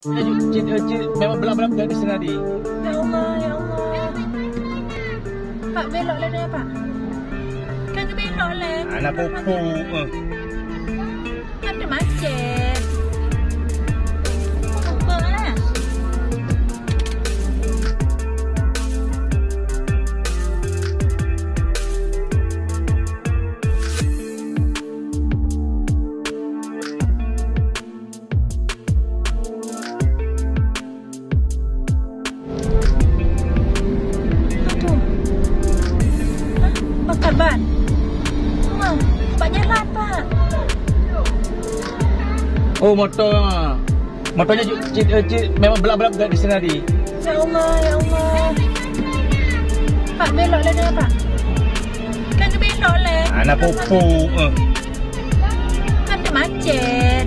Memang belak-belak dari sana di. Ya Allah, ya Allah. Pak belok lah dia, Pak. Kan belok lah. Anak popo. Ada macet. Apa lah? Bakar ban. Pak jalan, Pak. Oh, motornya memang belak-belak dari sana di. Ya Allah, ya Allah. Pak belok lah dia, Pak. Kan belok lah. Anak popo. Ada macet.